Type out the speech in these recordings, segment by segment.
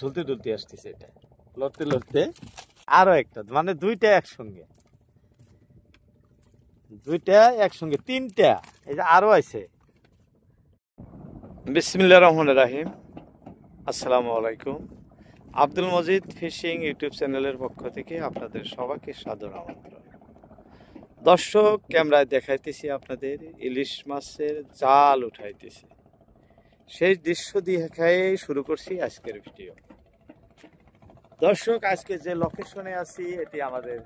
ঢুলতে ঢুলতে আসতেছে, এটা লড়তে লড়তে আরো একটা, মানে দুইটা একসঙ্গে তিনটা, এই যে আরো আছে। বিসমিল্লাহির রহমানির রহিম। আসসালামু আলাইকুম। আব্দুল মজিদ ফিশিং ইউটিউব চ্যানেলের পক্ষ থেকে আপনাদের সবাইকে সাদর আমন্ত্রণ। দর্শক, ক্যামেরায় দেখাইতেছি আপনাদের ইলিশ মাছের জাল উঠাইতেছি, সেই দৃশ্য দেখাই শুরু করছি আজকের ভিডিও। দর্শক, আজকে যে লোকেশনে আছি এটি আমাদের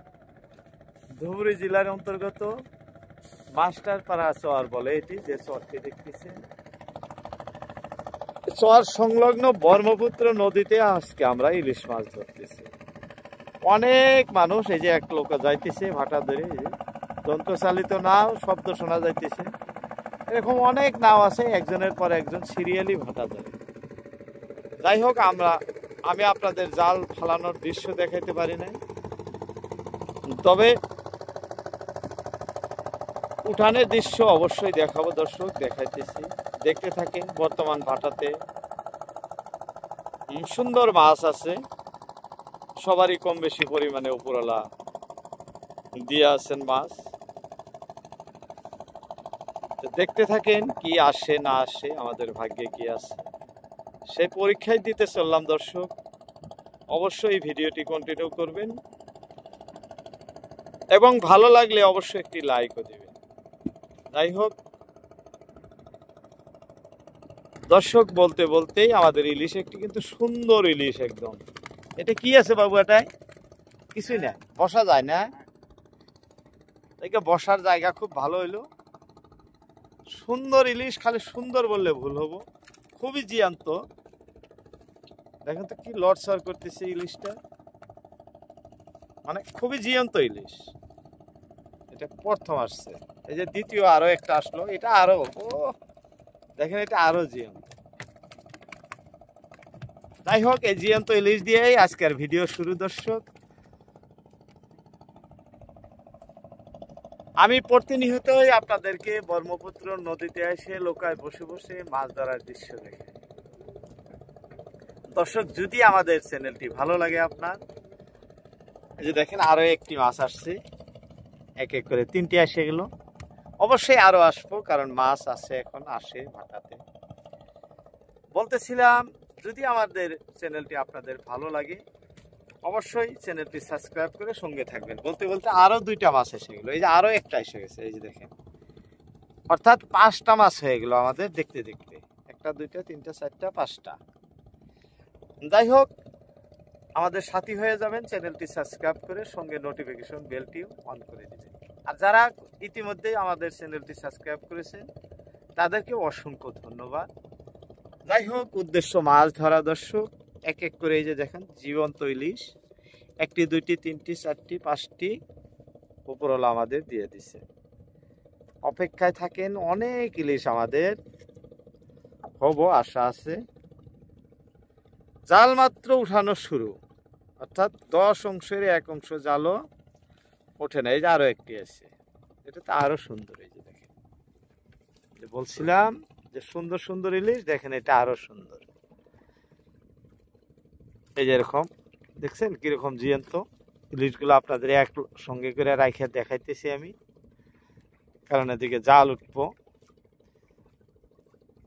ধুবড়ী জেলার অন্তর্গত মাস্টারপাড়া চর বলে, এটি যে চরটি দেখতেছেন, চর সংলগ্ন ব্রহ্মপুত্র নদীতে আজকে আমরা ইলিশ মাছ ধরতেছি। অনেক মানুষ, এই যে এক লোক যাইতেছে ভাটা ধরে, এই যে যন্ত্রচালিত নাও, শব্দ শোনা যাইতেছে। এরকম অনেক নাও আছে, একজনের পর একজন সিরিয়ালি ভাটা ধরে। যাই হোক, আমি আপনাদের জাল ফালানোর দৃশ্য দেখাইতে পারি নাই, তবে উঠানের দৃশ্য অবশ্যই দেখাবো। দর্শক, দেখাইতেছি, দেখতে থাকেন। বর্তমান ভাটাতে সুন্দর মাছ আছে, সবারই কম বেশি পরিমাণে উপরওয়ালা দিয়ে আছেন মাছ। দেখতে থাকেন কি আসে না আসে, আমাদের ভাগ্যে কি আছে সেই পরীক্ষায় দিতে চললাম। দর্শক, অবশ্যই ভিডিওটি কন্টিনিউ করবেন এবং ভালো লাগলে অবশ্যই একটি লাইকও দিবেন। যাই হোক দর্শক, বলতে বলতেই আমাদের ইলিশ একটি কিন্তু সুন্দর ইলিশ একদম। এটা কি আছে বাবু? এটাই কিছুই না, বসা যায় না, বসার জায়গা খুব ভালো হইলো। সুন্দর ইলিশ, খালি সুন্দর বললে ভুল হবো, খুবই জিয়ান্ত। দেখেন তো কি লড়ছড় করতেছে ইলিশটা, মানে খুবই জিয়ান্ত ইলিশ। এটা প্রথম আসছে, এই যে দ্বিতীয় আরো একটা আসলো, এটা আরো, ও দেখেন এটা আরো জিয়ান্ত। যাই হোক, এই জিয়ান্ত ইলিশ দিয়েই আজকের ভিডিও শুরু। দর্শক, আমি প্রতিনিয়তই আপনাদেরকে ব্রহ্মপুত্র নদীতে এসে লোকায় বসে বসে মাছ ধরার দৃশ্য দেখে। দর্শক, যদি আমাদের চ্যানেলটি ভালো লাগে আপনার, এই যে দেখেন আরো একটি মাছ আসছে, এক এক করে তিনটি এসে গেল। অবশ্যই আরো আসবো, কারণ মাছ আছে, এখন আসে ভাটাতে। বলতেছিলাম, যদি আমাদের চ্যানেলটি আপনাদের ভালো লাগে অবশ্যই চ্যানেলটি সাবস্ক্রাইব করে সঙ্গে থাকবেন। বলতে বলতে আরো দুইটা মাছ এসে গেল, এই যে আরো একটা এসে গেছে, এই যে দেখেন, অর্থাৎ 5টা মাছ হয়ে গেল আমাদের দেখতে দেখতে। 1 2 3 4 5টা। যাই হোক, আমাদের সাথী হয়ে যাবেন, চ্যানেলটি সাবস্ক্রাইব করে সঙ্গে নোটিফিকেশন বেলটিও অন করে দিবেন। আর যারা ইতিমধ্যে আমাদের চ্যানেলটি সাবস্ক্রাইব করেছেন তাদেরকে অসংখ্য ধন্যবাদ। যাই হোক, উদ্দেশ্য মাছ ধরা। দর্শক, এক এক করে এই যে দেখেন জীবন্ত ইলিশ, 1টি 2টি 3টি 4টি 5টি উপরওয়ালা আমাদের দিয়ে দিছে। অপেক্ষায় থাকেন, অনেক ইলিশ আমাদের হবো আশা আছে। জাল মাত্র উঠানো শুরু, অর্থাৎ 10 অংশের 1 অংশ জালও ওঠে না। এই যে আরো একটি আছে, এটা তো আরো সুন্দর। এই যে দেখেন, বলছিলাম যে সুন্দর সুন্দর ইলিশ, দেখেন এটা আরো সুন্দর। এই যে এরকম দেখছেন কিরকম জিয়ন্ত ইলিশগুলো আপনাদের এক সঙ্গে করে রাখে দেখাইতেছি আমি, কারণ এদিকে জাল উঠবো।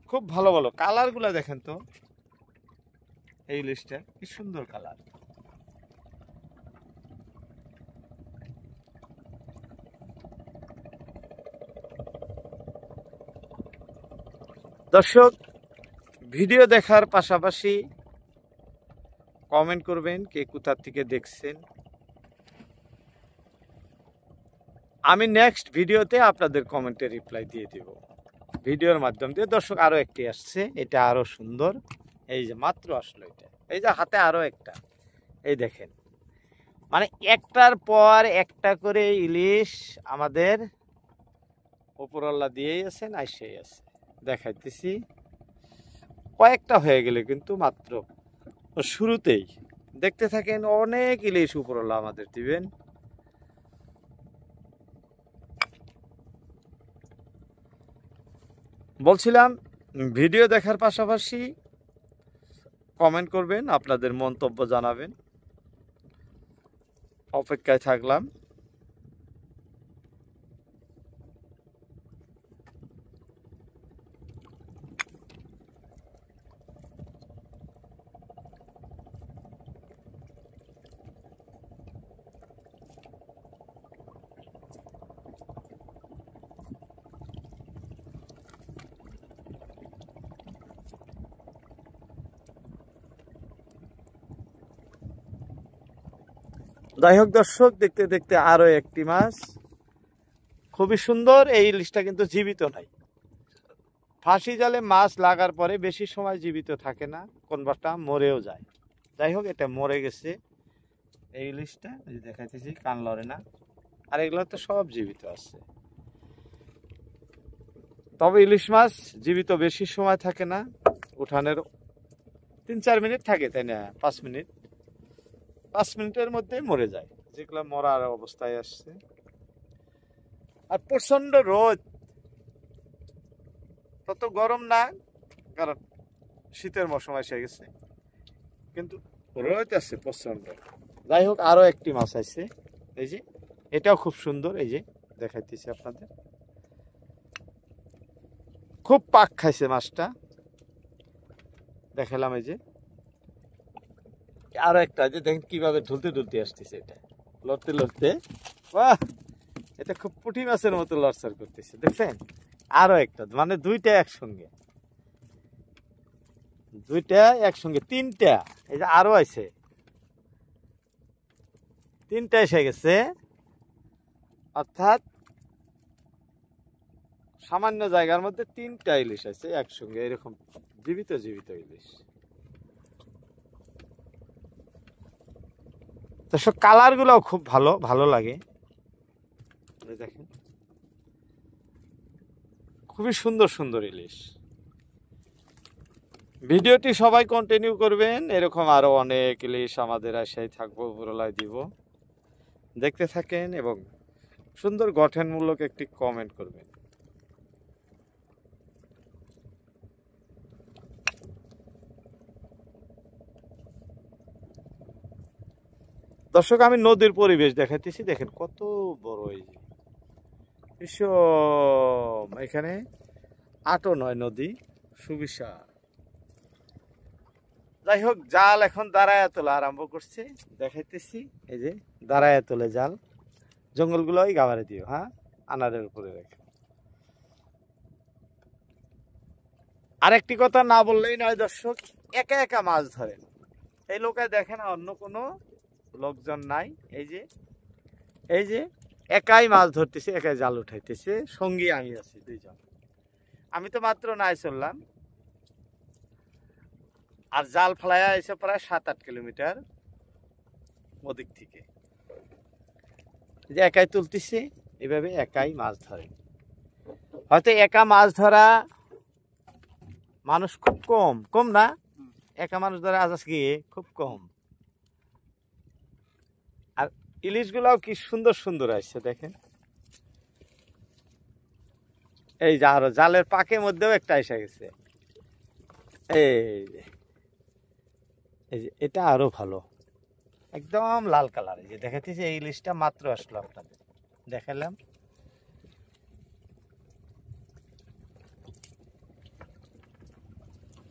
খুব ভালো ভালো কালার গুলা দেখেন তো, এই ইলিশটা কি সুন্দর কালার। দর্শক, ভিডিও দেখার পাশাপাশি কমেন্ট করবেন কে কোথা থেকে দেখছেন। আমি নেক্সট ভিডিওতে আপনাদের কমেন্টে রিপ্লাই দিয়ে দিব ভিডিওর মাধ্যম দিয়ে। দর্শক, আরো একটি আসছে, এটা আরো সুন্দর। এই যে মাত্র আসলো এটা, এই যে হাতে আরো একটা, এই দেখেন, মানে একটার পর একটা করে ইলিশ আমাদের উপরওয়ালা দিয়েই আছে, আইসেই আছে। দেখাইতেছি, কয়েকটা হয়ে গেলে কিন্তু মাত্র শুরুতেই। দেখতে থাকেন, অনেক ইলিশ উপরওয়ালা আমাদের দিবেন। বলছিলাম, ভিডিও দেখার পাশাপাশি কমেন্ট করবেন, আপনাদের মন্তব্য জানাবেন। অপেক্ষায় থাকলাম। যাই হোক দর্শক, দেখতে দেখতে আরো একটি মাছ, খুবই সুন্দর। এই ইলিশটা কিন্তু জীবিত নাই। ফাঁসি জালে মাছ লাগার পরে বেশি সময় জীবিত থাকে না, কোনবারটা মরেও যায়। যাই হোক, এটা মরে গেছে এই ইলিশটা, এই যে দেখাইতেছি, কান লড়ে না। আর এগুলো তো সব জীবিত আছে। তবে ইলিশ মাছ জীবিত বেশি সময় থাকে না, উঠানের 3-4 মিনিট থাকে, তাই না? 5 মিনিট, 5 মিনিটের মধ্যে মরে যায়, যেগুলো মরার অবস্থায় আসছে। আর প্রচন্ড রোদ, তত গরম না, কারণ শীতের মৌসুম এসে গেছে, কিন্তু রোদ আছে প্রচন্ড। যাই হোক, আরো একটি মাছ আছে, এই যে এটাও খুব সুন্দর, এই যে দেখাইতেছি আপনাদের। খুব পাক খাইছে মাছটা, দেখালাম। এই যে আরো একটা, যে দেখেন কিভাবে ঢুলতে ঢুলতে আসতেছে, এটা লড়তে লড়তে, বাহ, এটা খুব পুঁটি মাছের মতো লড়চড় করতেছে, দেখছেন? আরো একটা, মানে দুইটা একসঙ্গে, তিনটা। এই যে আরো আছে, তিনটা এসে গেছে, অর্থাৎ সামান্য জায়গার মধ্যে 3টা ইলিশ আছে একসঙ্গে, এরকম জীবিত জীবিত ইলিশ। তো সব কালার গুলাও খুব ভালো ভালো লাগে, দেখেন খুবই সুন্দর সুন্দর ইলিশ। ভিডিওটি সবাই কন্টিনিউ করবেন, এরকম আরো অনেক ইলিশ আমাদের আশায় থাকবো, উপরলায় দিব। দেখতে থাকেন এবং সুন্দর গঠনমূলক একটি কমেন্ট করবেন। দর্শক, আমি নদীর পরিবেশ দেখাইতেছি, দেখেন কত বড় এই যে এখানে আটো নয়, নদী সুবিশাল। যাই হোক, জাল এখন দাঁড়ায় তোলা আরম্ভ করছে, দেখাইতেছি। এই যে দাঁড়ায় তোলে জাল, জঙ্গলগুলোই গাবারে দিও, হ্যাঁ, আনারের উপরে রেখে। আরেকটি কথা না বললেই নয় দর্শক, একা একা মাছ ধরেন এই লোকে, দেখেন অন্য কোনো লোকজন নাই। এই যে একাই মাছ ধরতেছে, একাই জাল উঠাইতেছে, সঙ্গী আমি আছি 2জন। আমি তো মাত্র নাই চললাম, আর জাল ফেলাইয়া এসে প্রায় 7-8 কিলোমিটার ওদিক থেকে। যে একাই তুলতেছে, এভাবে একাই মাছ ধরে। হয়তো একা মাছ ধরা মানুষ খুব কম না, একা মানুষ ধরা আজকে খুব কম। আর ইলিশ গুলাও কি সুন্দর সুন্দর আসছে, দেখেন। এই যে আরো জালের পাকের মধ্যেও একটা এসে গেছে, এই যে এটা আরো ভালো, একদম লাল কালার। এই যে দেখাতেছি, এই ইলিশটা মাত্র আসলো, আপনাদের দেখালাম।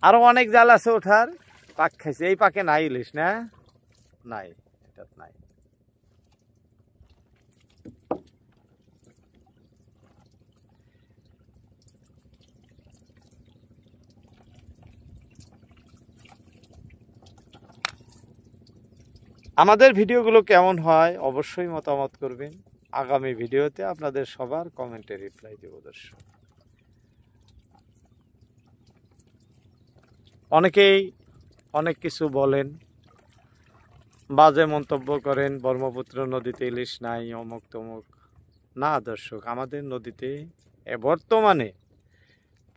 আরো অনেক জাল আছে ওঠার, পাক খাইছে। এই পাকে নাই ইলিশ, না নাই, এটা নাই। আমাদের ভিডিওগুলো কেমন হয় অবশ্যই মতামত করবেন। আগামী ভিডিওতে আপনাদের সবার কমেন্টে রিপ্লাই দেব দর্শক। অনেকেই অনেক কিছু বলেন, বাজে মন্তব্য করেন, ব্রহ্মপুত্র নদীতে ইলিশ নাই, অমুক তমুক। না দর্শক, আমাদের নদীতে বর্তমানে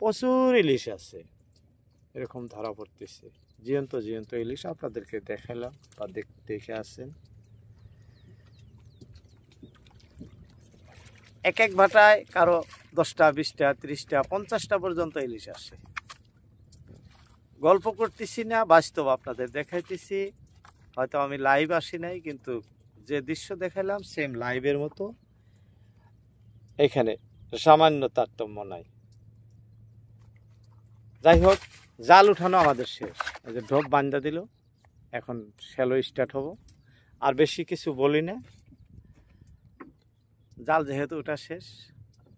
প্রচুর ইলিশ আছে, এরকম ধরা পড়তেছে। জীবন্ত জীবন্ত ইলিশ আপনাদেরকে দেখালাম, বা দেখে আসেন। এক এক ভাটায় কারো 10টা, 20টা, 30টা, 50টা পর্যন্ত ইলিশ আসে। গল্প করতেছি না, বাস্তব আপনাদের দেখাইতেছি। হয়তো আমি লাইভ আসি নাই, কিন্তু যে দৃশ্য দেখালাম সেম লাইভের মতো, এখানে সামান্য তারতম্য নাই। যাই হোক, জাল উঠানো আমাদের শেষ। এই যে ঢোপ বান্ধা দিল, এখন শ্যালো স্টার্ট হবো। আর বেশি কিছু বলি না, জাল যেহেতু ওটা শেষ।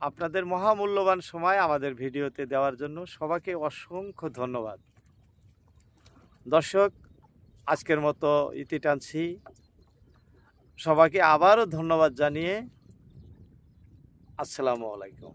আপনাদের মহামূল্যবান সময় আমাদের ভিডিওতে দেওয়ার জন্য সবাইকে অসংখ্য ধন্যবাদ। দর্শক, আজকের মতো ইতি টানছি। সবাইকে আবারও ধন্যবাদ জানিয়ে আসসালামু আলাইকুম।